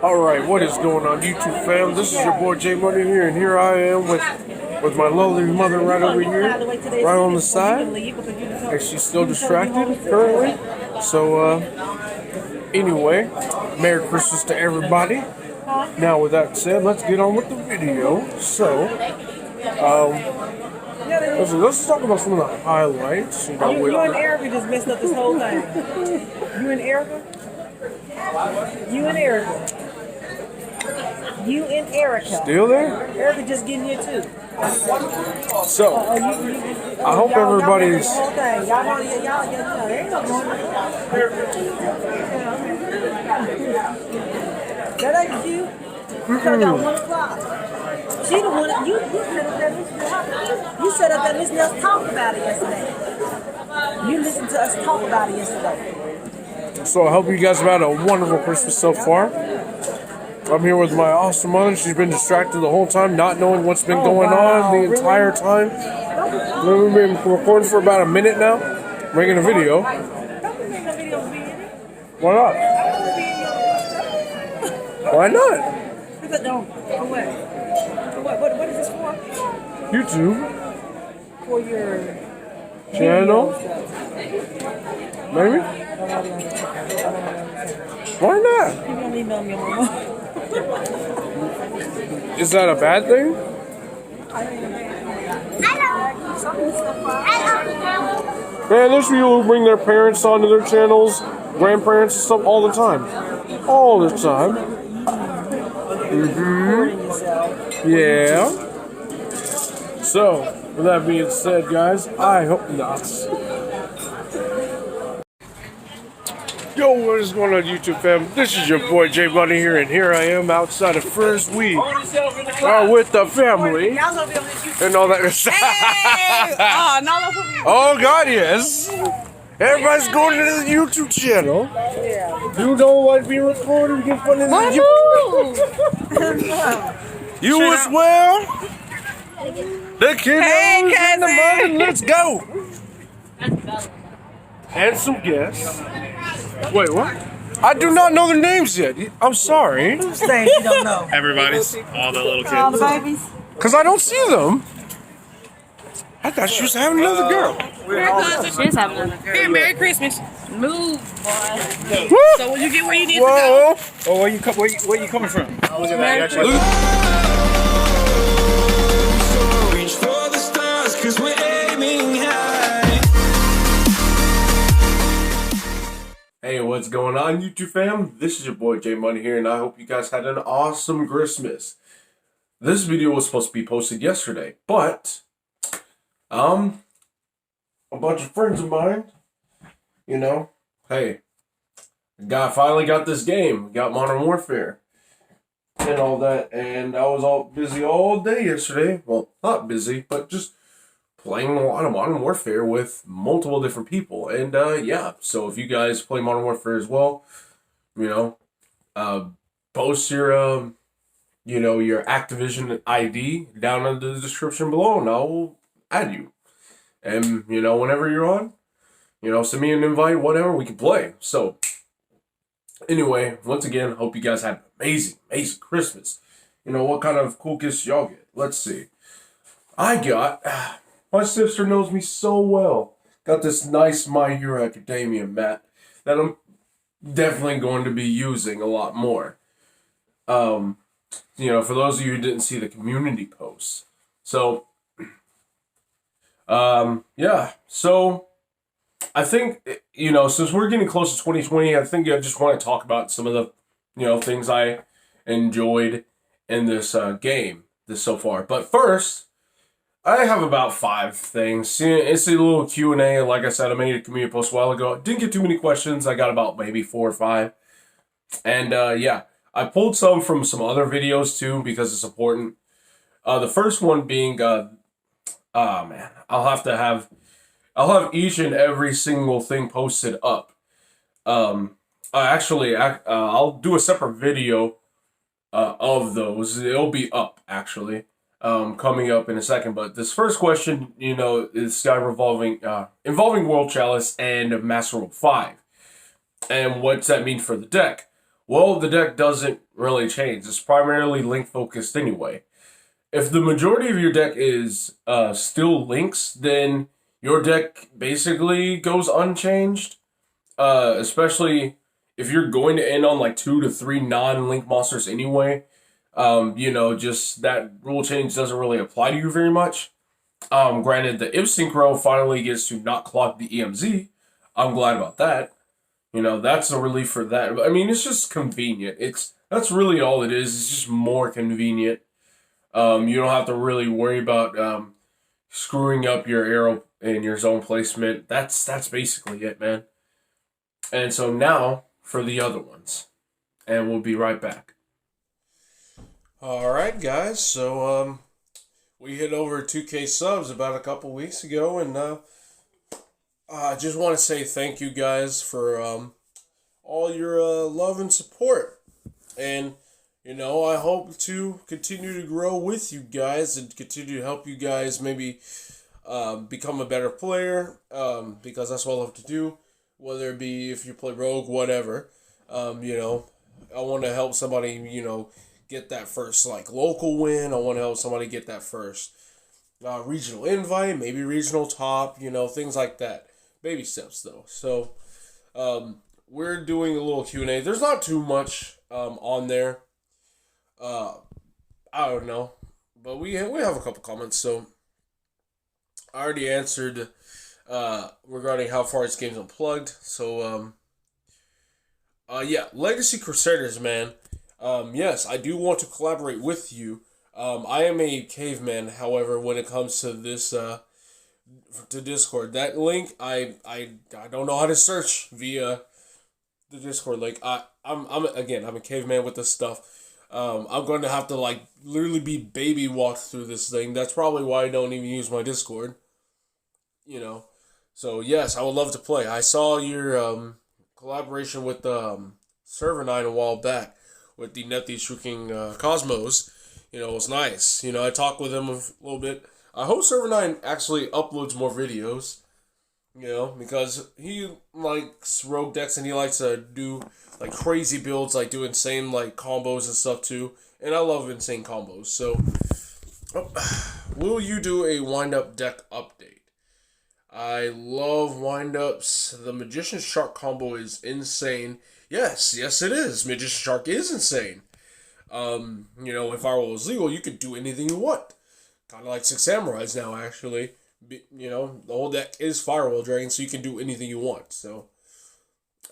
Alright, what is going on YouTube fam? This is your boy J Money here, and here I am with my lovely mother right over here, right on the side. And she's still distracted currently. So anyway, Merry Christmas to everybody. Now with that said, let's get on with the video. So let's talk about some of the highlights. You and Erica just messed up this whole thing. You and Erica? You and Erica. You and Erica. Still there? Erica just getting here too. So, I hope everybody's... Y'all there ain't no going. That ain't cute. So y'all 1 o'clock. She the one that you set up that listening to us talk about it yesterday. You listened to us talk about it yesterday. So I hope you guys have had a wonderful Christmas so far. I'm here with my awesome mother. She's been distracted the whole time, not knowing what's been going on the entire time. We've been recording for about a minute now, making a video. Why not? Why not? What is this for? YouTube. For your channel? Maybe? Why not? You don't email me, Mama. Is that a bad thing? Man, there's people who bring their parents onto their channels, grandparents and stuff all the time. All the time. Yeah. So, with that being said, guys, I hope not. Yo, what is going on YouTube fam? This is your boy J Money here, and here I am outside of First Week with the family and all that stuff. Oh God, yes. Everybody's going to the YouTube channel. You don't want to be recorded, get fun in the YouTube. You as well. The kid and the mother. Let's go. And some guests. Wait, what? I do not know their names yet. I'm sorry. Who's names you don't know? Everybody's. All the little kids. All the babies? Because I don't see them. I thought she was having another girl. She is having another girl. Here, Merry Christmas. Move, boy. Woo! So when you get where you need to Whoa! go. Oh, where you coming from? Look at that. Actually. Reach for the stars, 'cause we're aiming high. Hey, what's going on, YouTube fam? This is your boy J Money here, and I hope you guys had an awesome Christmas. This video was supposed to be posted yesterday, but a bunch of friends of mine, hey, finally got this game, got Modern Warfare and all that, and I was all busy all day yesterday. Well, not busy, but just playing a lot of Modern Warfare with multiple different people. And yeah, so if you guys play Modern Warfare as well, post your your Activision ID down in the description below, and I'll add you. And whenever you're on, send me an invite, whatever, we can play. So anyway, once again, hope you guys had an amazing Christmas. What kind of cool gifts y'all get? Let's see. My sister knows me so well. Got this nice My Hero Academia mat that I'm definitely going to be using a lot more. For those of you who didn't see the community posts. So, yeah. So, I think, since we're getting close to 2020, I think I just want to talk about some of the, things I enjoyed in this game so far. But first, I have about 5 things. It's a little Q&A. Like I said, I made a community post a while ago. Didn't get too many questions. I got about maybe 4 or 5. And yeah, I pulled some from some other videos too because it's important. The first one being, I'll have each and every single thing posted up. I'll do a separate video of those. It'll be up actually. Coming up in a second, but this first question, is involving World Chalice and Master World 5. And what's that mean for the deck? Well, the deck doesn't really change. It's primarily link focused anyway. If the majority of your deck is still links, then your deck basically goes unchanged. Especially if you're going to end on like 2 to 3 non-link monsters anyway. Just that rule change doesn't really apply to you very much. Granted, the if synchro finally gets to not clock the EMZ. I'm glad about that. That's a relief for that. I mean, it's just convenient. That's really all it is. It's just more convenient. You don't have to really worry about screwing up your arrow and your zone placement. That's basically it, man. And so now for the other ones, and we'll be right back. All right, guys. So we hit over 2K subs about a couple weeks ago, and I just want to say thank you guys for all your love and support. And, I hope to continue to grow with you guys and continue to help you guys maybe become a better player, because that's what I love to do, whether it be if you play Rogue, whatever. I want to help somebody, get that first, local win. I want to help somebody get that first regional invite, maybe regional top, things like that. Baby steps, though. So, we're doing a little Q&A. There's not too much on there. I don't know. But we have a couple comments. So, I already answered regarding how far this game's unplugged. So, Legacy Crusaders, man. Yes, I do want to collaborate with you. I am a caveman, however, when it comes to this, to Discord. That link, I don't know how to search via the Discord link. I'm a caveman with this stuff. I'm going to have to, literally be baby walked through this thing. That's probably why I don't even use my Discord. So, yes, I would love to play. I saw your, collaboration with, Server 9 a while back with the Nethy Shrinking Cosmos. It was nice. I talked with him a little bit. I hope Server 9 actually uploads more videos, because he likes rogue decks and he likes to do, crazy builds, do insane, combos and stuff, too. And I love insane combos. So, will you do a wind-up deck update? I love wind-ups. The Magician Shark combo is insane. Yes, it is. Magician Shark is insane. If Firewall was legal, you could do anything you want. Kind of like Six Samurais now, actually. The whole deck is Firewall Dragon, so you can do anything you want. So,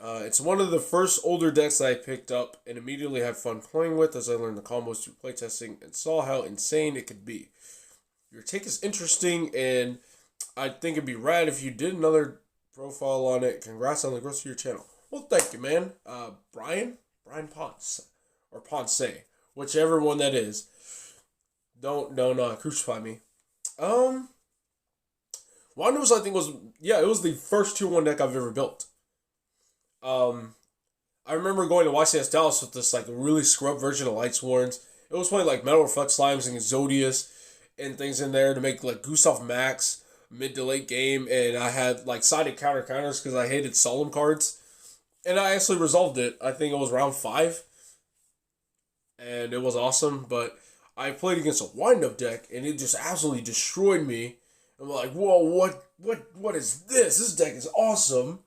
it's one of the first older decks that I picked up and immediately had fun playing with as I learned the combos through playtesting and saw how insane it could be. Your take is interesting, and I think it'd be rad if you did another profile on it. Congrats on the growth of your channel. Well, thank you, man. Brian Ponce, or Ponce, whichever one that is. Don't crucify me. Wandos, I think it was the first 2-1 deck I've ever built. I remember going to YCS Dallas with this really scrub version of Lightsworns. It was playing Metal Reflect Slimes and Zodius and things in there to make Gustav Max mid to late game, and I had sided counters because I hated solemn cards. And I actually resolved it. I think it was round 5. And it was awesome. But I played against a wind-up deck, and it just absolutely destroyed me. I'm like, whoa, what is this? This deck is awesome.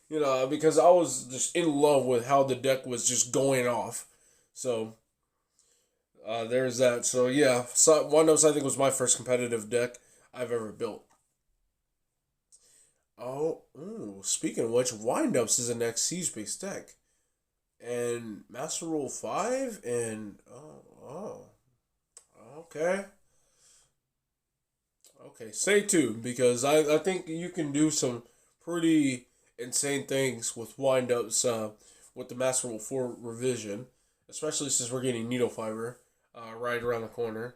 Because I was just in love with how the deck was just going off. So, there's that. So, yeah. Wind-ups, I think, was my first competitive deck I've ever built. Speaking of which, Wind-ups is a next siege-based deck. And Master Rule 5, and, okay. Okay, stay tuned, because I think you can do some pretty insane things with Wind-ups, with the Master Rule 4 revision, especially since we're getting Needle Fiber, right around the corner.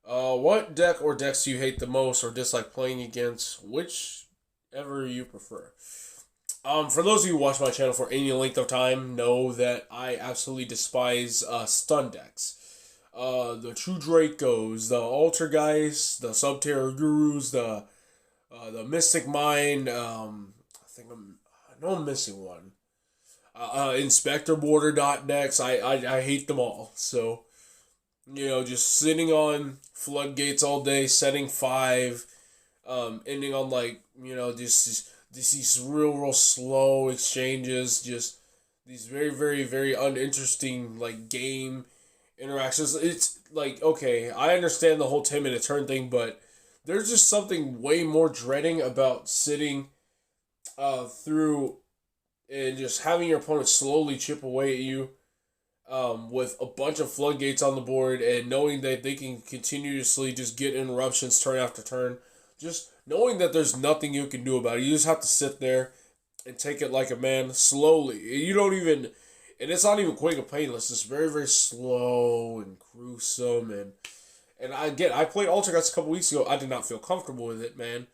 What deck or decks do you hate the most or dislike playing against? Whichever you prefer. For those of you who watch my channel for any length of time, know that I absolutely despise stun decks. The True Dracos, the Altergeist, the Subterror Gurus, the Mystic Mine. I know I'm missing one. Inspector Border dot decks. I hate them all. So, just sitting on floodgates all day, setting 5, ending on just these real slow exchanges, just these very very very uninteresting game interactions. It's okay, I understand the whole 10-minute turn thing, but there's just something way more dreading about sitting through and just having your opponent slowly chip away at you with a bunch of floodgates on the board, and knowing that they can continuously just get interruptions turn after turn. Just knowing that there's nothing you can do about it. You just have to sit there and take it like a man slowly. You don't even, and it's not even quick or painless. It's very, very slow and gruesome. And I played Altergeist a couple weeks ago. I did not feel comfortable with it, man.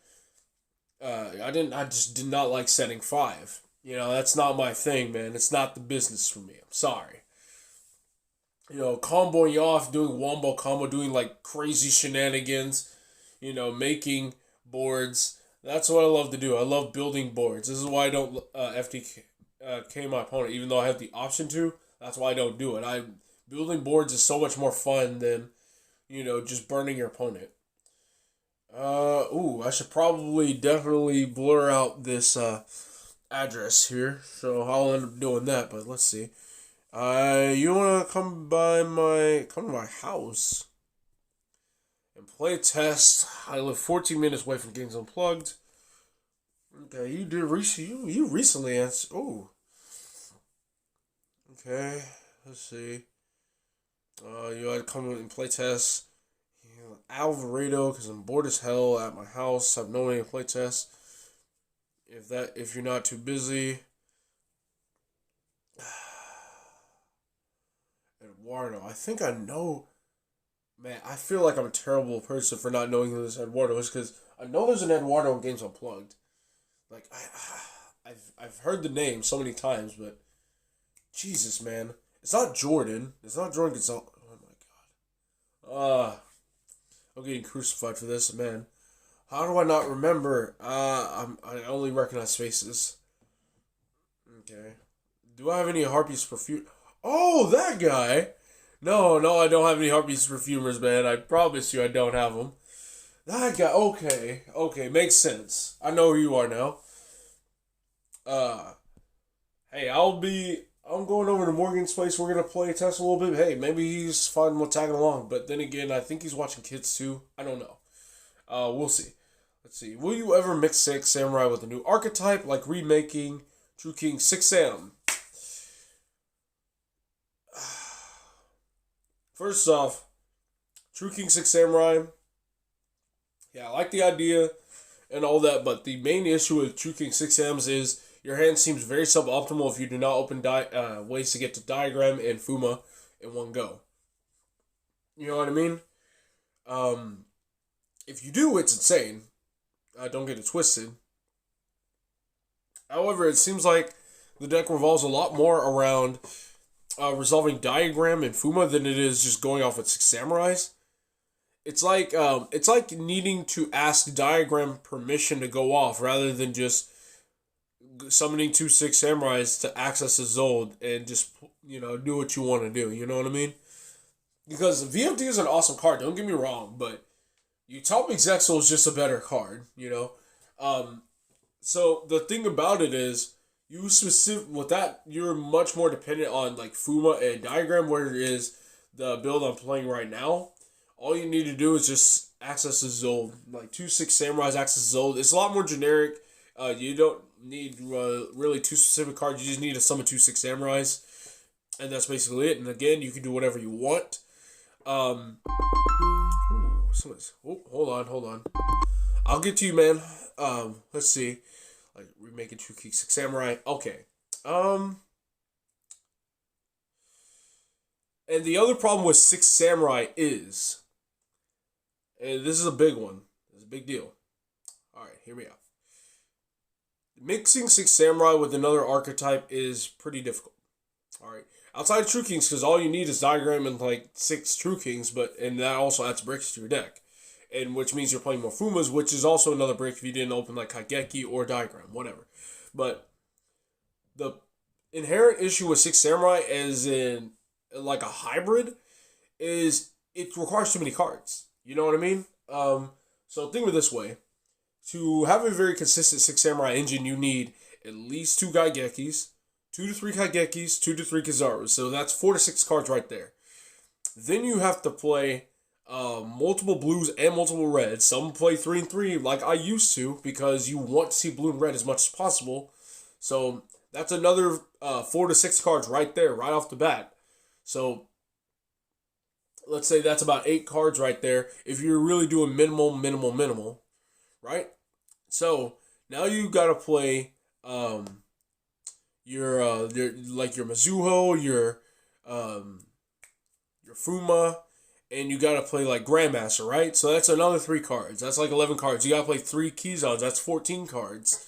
I just did not like setting 5. That's not my thing, man. It's not the business for me. I'm sorry. Comboing you off, doing wombo combo, doing crazy shenanigans, making boards. That's what I love to do. I love building boards. This is why I don't FTK my opponent, even though I have the option to. That's why I don't do it. Building boards is so much more fun than, just burning your opponent. I should probably definitely blur out this address here, so I'll end up doing that. But let's see. You wanna come to my house and play a test? I live 14 minutes away from Games Unplugged. Okay, you recently answered. Oh. Okay, let's see. You had to come and play test. Alvarado, because I'm bored as hell at my house. I have no way to play test. If you're not too busy. Eduardo, I think I know. Man, I feel like I'm a terrible person for not knowing who this Eduardo is, because I know there's an Eduardo in Games Unplugged. I've heard the name so many times, but Jesus, man, it's not Jordan. It's not Jordan Gonzalez. Oh my God. I'm getting crucified for this, man. How do I not remember? I only recognize faces. Okay. Do I have any Harpies perfume? Oh, that guy. No, I don't have any Harpies perfumers, man. I promise you I don't have them. That guy, okay, makes sense. I know who you are now. Hey, I'm going over to Morgan's place. We're going to play test a little bit. Hey, maybe he's fine with tagging along. But then again, I think he's watching kids too. I don't know. We'll see. Let's see. Will you ever mix 6 Samurai with a new archetype, like remaking True King 6 Sam? First off, True King 6 Samurai, yeah, I like the idea and all that, but the main issue with True King 6 Sams is your hand seems very suboptimal if you do not open ways to get to Diagram and Fuma in one go. You know what I mean? If you do, it's insane. Don't get it twisted. However, it seems like the deck revolves a lot more around resolving Diagram and Fuma than it is just going off with 6 Samurais. It's like needing to ask Diagram permission to go off rather than just summoning 2 6 Samurais to access a Zold and just do what you want to do. You know what I mean? Because VFD is an awesome card. Don't get me wrong, but Utopic Zexal is just a better card. So the thing about it is, with that, you're much more dependent on Fuma and Diagram, where it is the build I'm playing right now. All you need to do is just access a Zold. 2 6 Samurais access Zold. It's a lot more generic. You don't need really 2 specific cards. You just need to summon 2 6 Samurais. And that's basically it. And again, you can do whatever you want. Hold on. I'll get to you, man. Let's see. Remaking True King 6 Samurai. Okay. And the other problem with 6 Samurai is, and this is a big one. It's a big deal. Alright, here we go. Mixing 6 Samurai with another archetype is pretty difficult. Alright. Outside of True Kings, because all you need is Diagram and 6 True Kings, and that also adds bricks to your deck. And which means you're playing more Fumas, which is also another brick if you didn't open Kageki or Diagram, whatever. But inherent issue with Six Samurai as in like a hybrid is it requires too many cards. You know what I mean? So think of it this way. To have a very consistent Six Samurai engine, you need at least 2 Gaigekis, 2 to 3 Kaigekis, 2 to 3 Kizarus. So that's 4 to 6 cards right there. Then you have to play multiple blues and multiple reds. Some play 3 and 3 like I used to because you want to see blue and red as much as possible. So that's another 4 to 6 cards right there, right off the bat. So let's say that's about 8 cards right there if you're really doing minimal, right? So now you gotta play your like your Mizuho, your Fuma, and you gotta play like Grandmaster, right? So that's another 3 cards. That's like 11 cards. You gotta play 3 Kizons. That's 14 cards.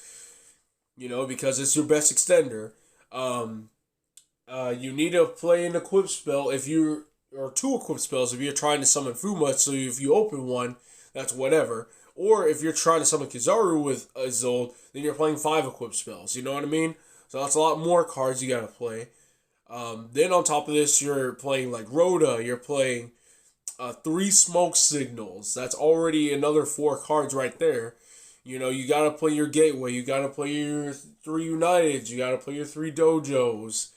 You know, because it's your best extender. You need to play an equip spell or 2 equip spells if you're trying to summon Fuma. So if you open one, that's whatever. Or if you're trying to summon Kizaru with Isolde, then you're playing 5 equip spells. You know what I mean? So that's a lot more cards you gotta play. Then on top of this, you're playing like Rhoda. You're playing 3 smoke signals. That's already another 4 cards right there. You know, you gotta play your Gateway. You gotta play your 3 Uniteds. You gotta play your 3 Dojos.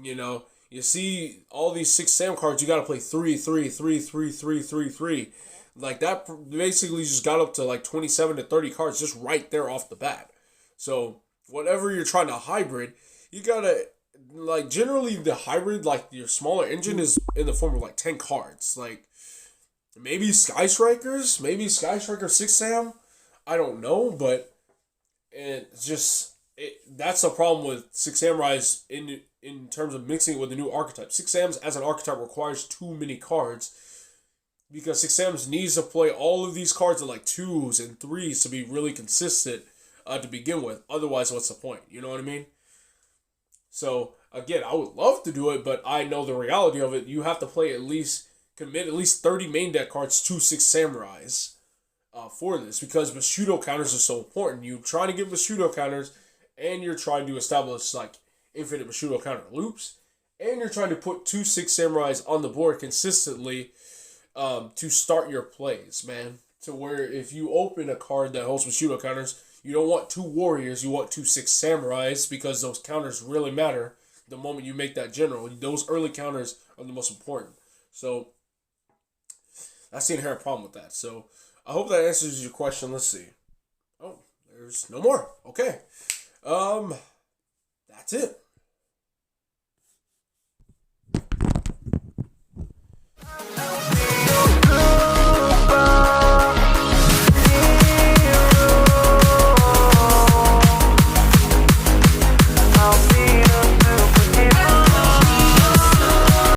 You know, you see all these 6 Sam cards. You gotta play 3, 3, 3, 3, 3, 3, 3. Like that basically just got up to like 27 to 30 cards just right there off the bat. So whatever you're trying to hybrid, you gotta like generally the hybrid, like your smaller engine is in the form of like 10 cards. Like maybe Sky Strikers, maybe Sky Striker 6 Sam. I don't know, but it's just that's the problem with Six Samurais in terms of mixing it with the new archetype. Six Sams as an archetype requires too many cards because Six Sams needs to play all of these cards at like 2s and 3s to be really consistent to begin with. Otherwise, what's the point? You know what I mean? So again, I would love to do it, but I know the reality of it. You have to play commit at least 30 main deck cards to Six Samurais. For this because Bushido counters are so important. You're trying to get Bushido counters and you're trying to establish like infinite Bushido counter loops and you're trying to put 2 Six Samurais on the board consistently to start your plays, man. To where if you open a card that holds Bushido counters, you don't want 2 warriors, you want 2 Six Samurais because those counters really matter the moment you make that general. Those early counters are the most important. So that's the inherent problem with that. So I hope that answers your question. Let's see. Oh, there's no more. Okay. That's it.